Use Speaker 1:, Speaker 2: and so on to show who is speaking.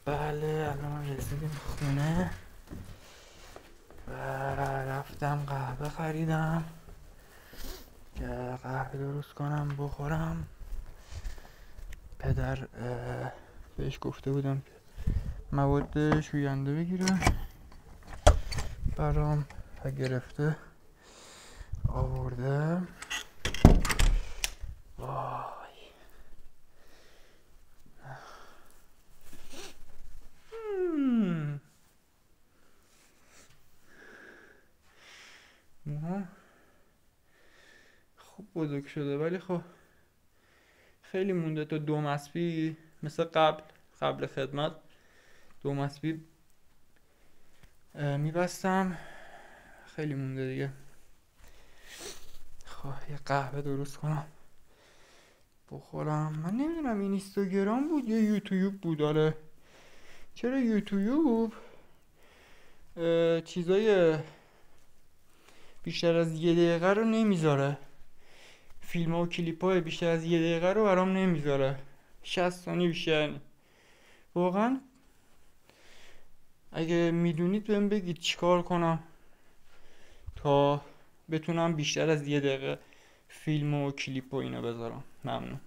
Speaker 1: بله الان رسیدیم خونه و رفتم قهوه خریدم که قهوه درست کنم بخورم. پدر بهش گفته بودم که مواد شوینده بگیره برام و گرفته آورده. وای موها خوب بزرگ شده ولی خب خیلی مونده تا 2 مسبی مثل قبل خدمت 2 مسبی میبستم. خیلی مونده دیگه. خب یه قهوه درست کنم بخورم. من نمیدونم این اینستاگرام بود یا یوتیوب بود. آره چرا یوتیوب چیزای بیشتر از 1 دقیقه رو نمیذاره، فیلم ها و کلیپ های بیشتر از 1 دقیقه رو برام نمیذاره، 60 ثانیه بیشتر. واقعا اگه میدونید بهم بگید چیکار کنم تا بتونم بیشتر از 1 دقیقه فیلم و کلیپ و اینا بذارم. ممنون.